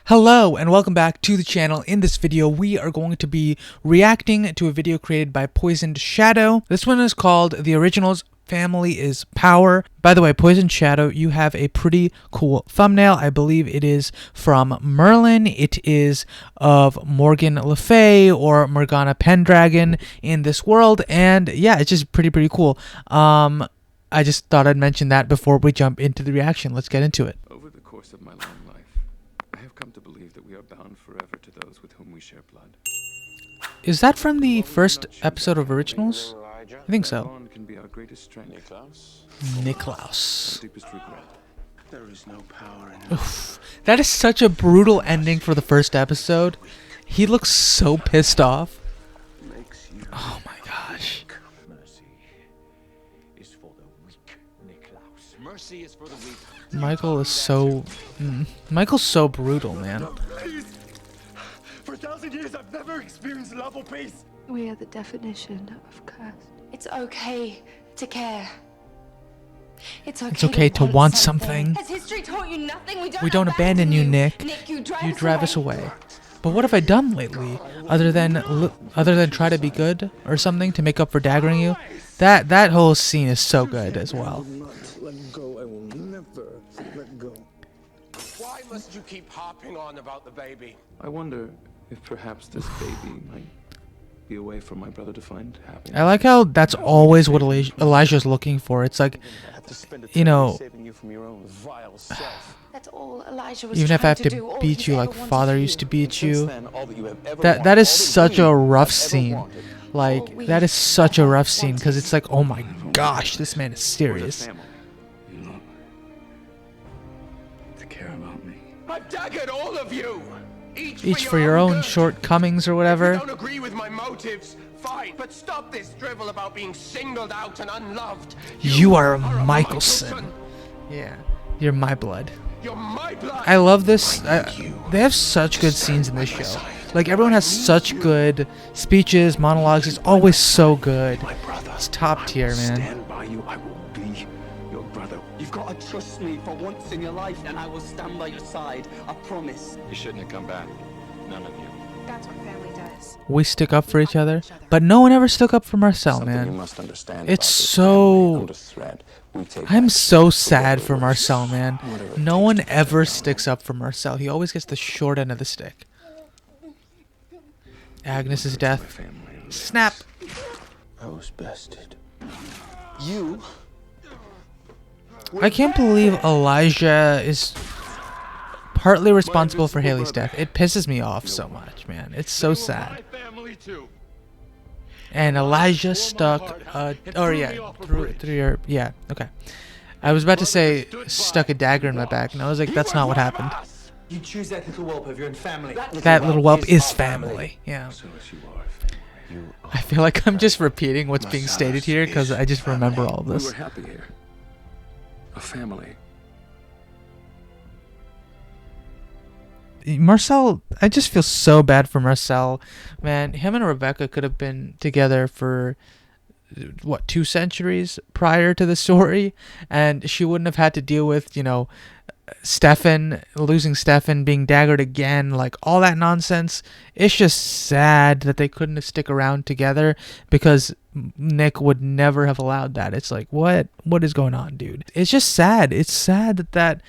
Hello and welcome back to the channel. In this video we are going to be reacting to a video created by Poisoned Shadow. This one is called The Originals Family is Power. By the way, Poisoned Shadow, you have a pretty cool thumbnail. I believe it is from Merlin. It is of Morgan Le Fay or Morgana Pendragon in this world, and yeah, it's just pretty cool. I just thought I'd mention that before we jump into the reaction. Let's get into it. Over the course of my long life, I have come to believe that we are bound forever to those with whom we share blood. Is that from the first episode of Originals? I think so. Bond can be our greatest strength. Niklaus. Deepest regret. There is no power in Oof. That is such a brutal ending for the first episode. He looks so pissed off. makes you Oh my gosh. mercy is for the weak, Niklaus. Mercy is for the weak. Michael is so... Michael's so brutal, man. Please! For 1,000 years I've never experienced love or peace. We are the definition of curse. It's okay to care. It's okay to want something. Has history taught you nothing? We don't abandon you, Nick. You You drive us away. But what have I done lately, other than try to be good or something to make up for daggering you? That whole scene is so good as well. Not let go. I will never let go. Why must you keep harping on about the baby? I wonder if perhaps this baby might be a way for my brother to find happiness. I like how that's always what Elijah's looking for. It's like, I have to spend a you know, saving you from your own vile self. That's all Elijah was even if I trying have to to do, all beat he you ever like wanted father to used to do. beat Since you, then, all that you have ever that wanted, is all that such we a have rough ever scene. wanted. Like, that is such a rough scene because it's like, oh my gosh, this man is serious. Family. You know, to care about me. I've daggered all of you! Each for your own good. shortcomings or If you whatever. don't agree with my motives, fine. But stop this drivel about being singled out and unloved. You are a a Michelson. Yeah, you're my blood. You're my blood. I love this. They have such good scenes in this show. Like, everyone has such good speeches, monologues. It's always so good. My brother. It's top tier, man. Stand by you. I will be your brother. You've got to trust me for once in your life, and I will stand by your side. I promise. You shouldn't have come back. None of you. That's what family does. We stick up for each other, but no one ever stuck up for Marcel, Something you man. must understand It's about this so- family. Under threat, we take I'm back so the sad way for it Marcel, works. man. Whatever it No takes one to ever protect sticks up for Marcel. He always gets the short end of the stick. Agnes's My death. family. Snap. I was bested. You? I can't believe Elijah is partly responsible for Haley's death. It pisses me off so much, man. It's so sad. And Elijah stuck, through your, yeah, okay. I was about to say stuck a dagger in my back, and I was like, that's not what happened. You choose that little whelp of your own family. That little whelp is family, yeah. So as you are family. You are I feel like I'm just repeating what's being stated here because I just remember all of We this. were happy here. A family. Marcel, I just feel so bad for Marcel, man. Him and Rebecca could have been together for what, 2 centuries prior to the story, and she wouldn't have had to deal with, you know, losing Stefan, being daggered again, like all that nonsense. It's just sad that they couldn't have stick around together because Nick would never have allowed that. It's like, what is going on, dude? It's just sad. It's sad that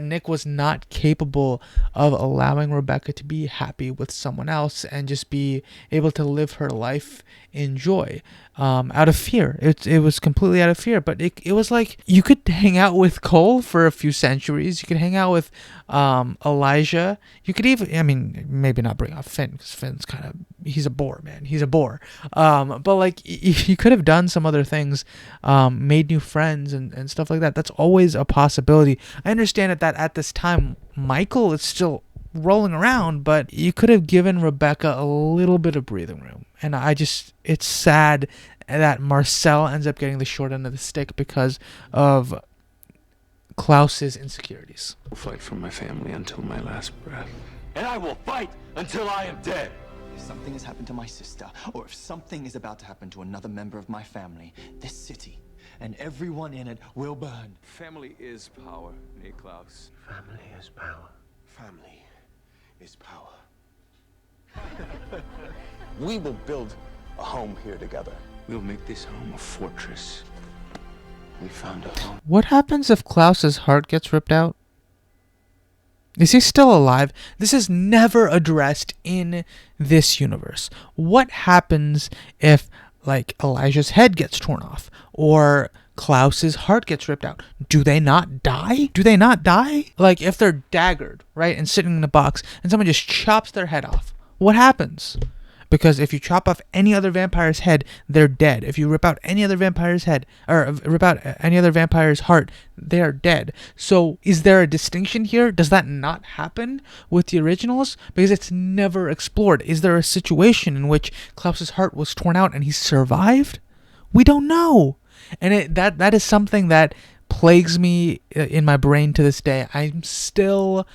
Nick was not capable of allowing Rebecca to be happy with someone else and just be able to live her life in joy, out of fear. It was completely out of fear. But it was like, you could hang out with Cole for a few centuries. You could hang out with Elijah. You could even, I mean, maybe not bring up Finn because Finn's kind of, he's a bore, man. He's a bore. But like, you could have done some other things, made new friends and stuff like that. That's always a possibility. I understand that at this time, Michael is still rolling around, but you could have given Rebecca a little bit of breathing room. And it's sad that Marcel ends up getting the short end of the stick because of Klaus's insecurities. I'll fight for my family until my last breath. And I will fight until I am dead. If something has happened to my sister, or if something is about to happen to another member of my family, this city and everyone in it will burn. Family is power, Niklaus. Family is power. Family is power. We will build a home here together. We'll make this home a fortress. We found a home. What happens if Klaus's heart gets ripped out? Is he still alive? This is never addressed in this universe. What happens if, like, Elijah's head gets torn off or Klaus's heart gets ripped out? Do they not die? Do they not die? Like, if they're daggered, right, and sitting in a box and someone just chops their head off, what happens? Because if you chop off any other vampire's head, they're dead. If you rip out any other vampire's head, or rip out any other vampire's heart, they are dead. So is there a distinction here? Does that not happen with the originals? Because it's never explored. Is there a situation in which Klaus's heart was torn out and he survived? We don't know. And that is something that plagues me in my brain to this day. I'm still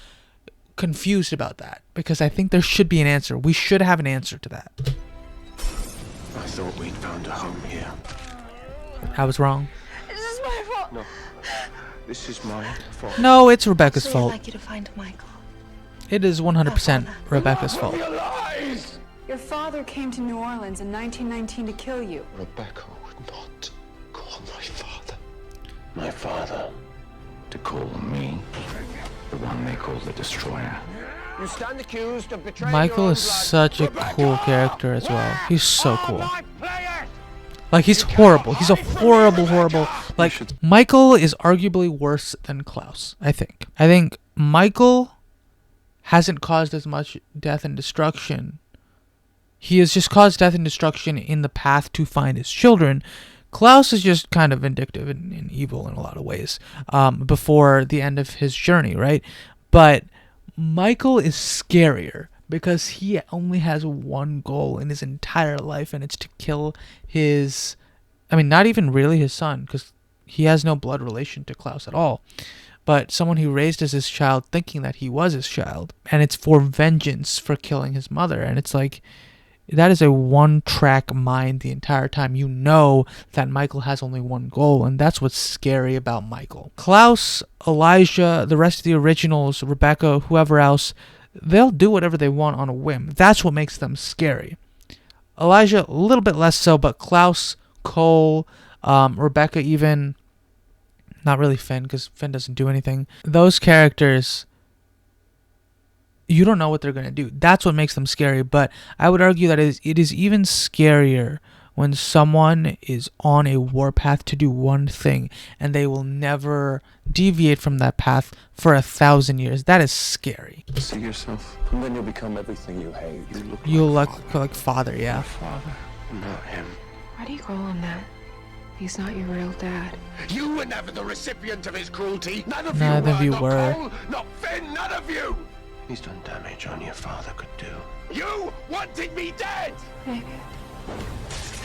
confused about that because I think there should be an answer. We should have an answer to that. I thought we'd found a home here. I was wrong. This is my fault. No, this is my fault. No, it's Rebecca's So I'd fault. like you to find Michael. It is 100% Rebecca's fault. Lies! Your father came to New Orleans in 1919 to kill you. Rebecca would not call my father. My father to call me the one they call the Destroyer. You stand accused of betraying Michael your own is blood. such a Rebecca, cool character as well. He's so are cool. my players? Like, he's horrible. He's a horrible. Like, Michael is arguably worse than Klaus, I think. I think Michael hasn't caused as much death and destruction. He has just caused death and destruction in the path to find his children. Klaus is just kind of vindictive and evil in a lot of ways before the end of his journey, right? But Michael is scarier because he only has one goal in his entire life, and it's to kill his... I mean, not even really his son, because he has no blood relation to Klaus at all. But someone he raised as his child, thinking that he was his child. And it's for vengeance for killing his mother. And it's like... that is a one-track mind the entire time. You know that Michael has only one goal, and that's what's scary about Michael. Klaus, Elijah, the rest of the originals, Rebecca, whoever else, they'll do whatever they want on a whim. That's what makes them scary. Elijah, a little bit less so, but Klaus, Cole, Rebecca even, not really Finn, because Finn doesn't do anything. Those characters... you don't know what they're going to do. That's what makes them scary. But I would argue that it is even scarier when someone is on a warpath to do one thing and they will never deviate from that path for 1,000 years. That is scary. See yourself, and then you'll become everything you hate. You'll look like father, yeah. Father, not him. Why do you call him that? He's not your real dad. You were never the recipient of his cruelty. None of Neither of you you were. were. Not Cole, not Finn, none of you. He's done damage only a father could do. You wanted me dead! Nick,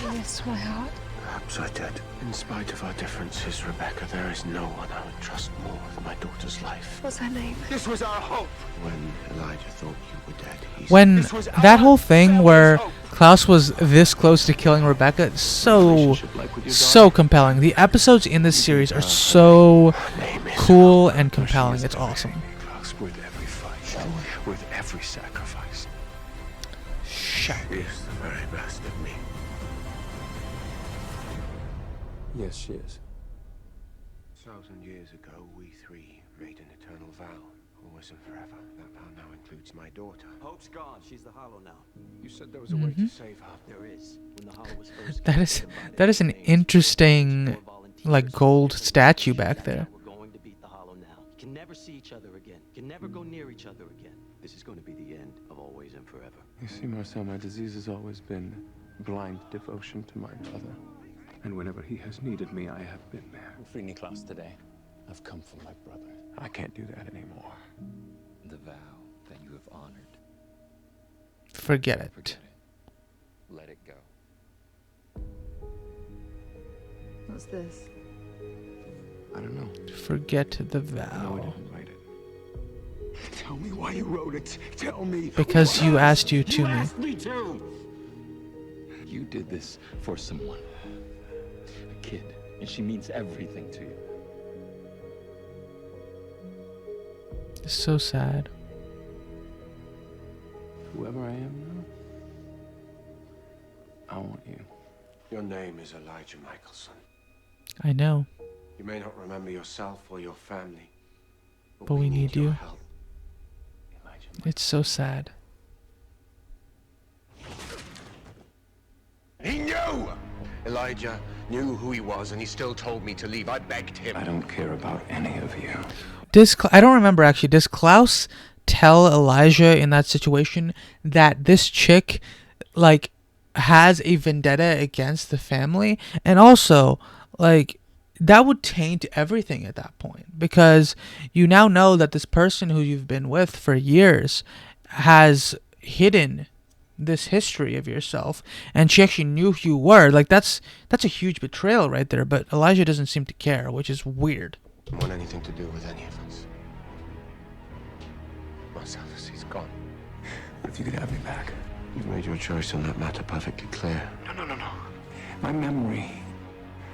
I miss my heart. Perhaps I did. In spite of our differences, Rebecca, there is no one I would trust more with my daughter's life. What's her name? This was our hope. When Elijah thought you were dead, he said, When "This was that our whole thing family's where hope." Klaus was this close to killing Rebecca, it's so compelling. The episodes in this series are so cool and compelling. It's awesome. With every fight, with every sacrifice. Shut She is the very best of me. Yes, she is. 1,000 years ago, we three made an eternal vow, always and forever. That vow now includes my daughter. Hope's gone. She's the Hollow now. You said there was a way to save her. There is. When the Hollow was first That is an interesting, like, gold statue back there. We're going to beat the Hollow now. You can never see each other again. You can never go near each other again. This is going to be the end of always and forever. You see, Marcel, my disease has always been blind devotion to my brother. And whenever he has needed me, I have been there. Free Niklaus today. I've come for my brother. I can't do that anymore. The vow that you have honored. Forget it. Forget it. Let it go. What's this? I don't know. Forget the No, I vow. didn't write it. Tell me why you wrote it. Tell me. Because you asked you to me. Ask me to. You did this for someone. A kid. And she means everything to you. It's so sad. Whoever I am now, I want you. Your name is Elijah Michelson. I know, You may not remember yourself or your family, but we need your you. help. Elijah. It's so sad. He knew! Elijah knew who he was, and he still told me to leave. I begged him. I don't care about any of you. I don't remember actually. Does Klaus tell Elijah in that situation that this chick, like, has a vendetta against the family? And also, like, that would taint everything at that point, because you now know that this person who you've been with for years has hidden this history of yourself, and she actually knew who you were. Like, that's a huge betrayal right there, but Elijah doesn't seem to care, which is weird. Don't want anything to do with any of us. Marcellus, he's gone. If you could have me back. You've made your choice on that matter perfectly clear. No. My memory.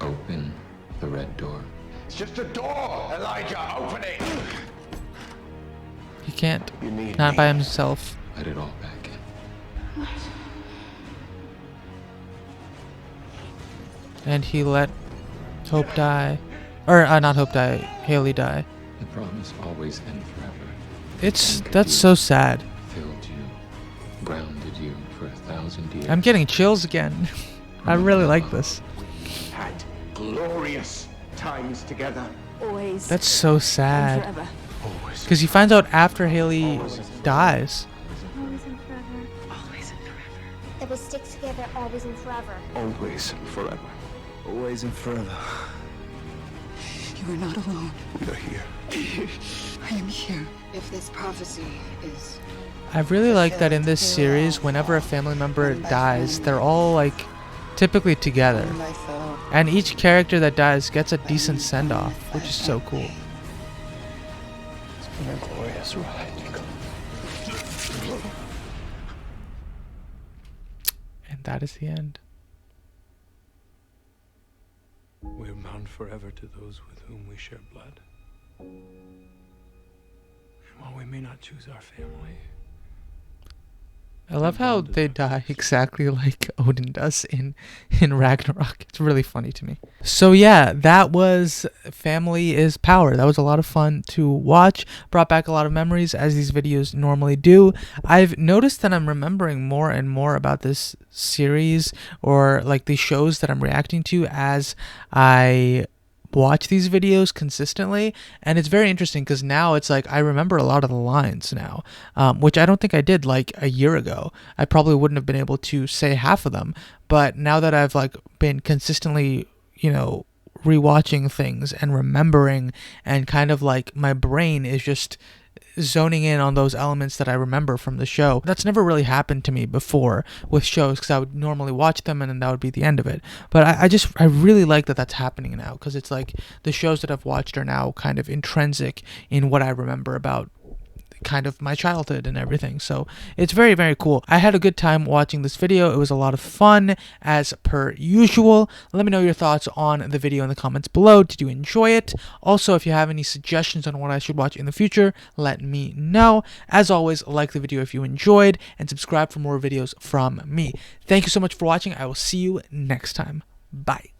Open the red door. It's just a door, Elijah. Open it. He can't. You need Not me. by himself. Let it all back in. And he let Hope die. Or, not Hope die, Haley die. The promise always and forever. That's so sad. Filled you, grounded you for 1,000 years. I'm getting chills again. I really like this. Had glorious times together. Always. That's so sad. Forever. Always. Because you find out after Haley dies. Always and forever. Always and forever. That we stick together always and forever. Always, forever. Always and forever. You are not alone. We are here. I am here. If this prophecy is... I really like that in this series, whenever a family member dies, they're all, like, typically together. And each character that dies gets a decent send-off, which is so cool. It's been a glorious ride, Nico. And that is the end. We're bound forever to those with whom we share blood. And while we may not choose our family, I love how they die exactly like Odin does in Ragnarok. It's really funny to me. So yeah, that was Family is Power. That was a lot of fun to watch. Brought back a lot of memories, as these videos normally do. I've noticed that I'm remembering more and more about this series, or like these shows that I'm reacting to, as I watch these videos consistently. And it's very interesting because now it's like I remember a lot of the lines now, which I don't think I did like a year ago. I probably wouldn't have been able to say half of them, but now that I've like been consistently, you know, rewatching things and remembering, and kind of like my brain is just zoning in on those elements that I remember from the show. That's never really happened to me before with shows, because I would normally watch them and then that would be the end of it. But I really like that that's happening now, because it's like the shows that I've watched are now kind of intrinsic in what I remember about kind of my childhood and everything. So it's very, very cool. I had a good time watching this video. It was a lot of fun as per usual. Let me know your thoughts on the video in the comments below. Did you enjoy it? Also, if you have any suggestions on what I should watch in the future, let me know. As always, like the video if you enjoyed, and subscribe for more videos from me. Thank you so much for watching. I will see you next time. Bye.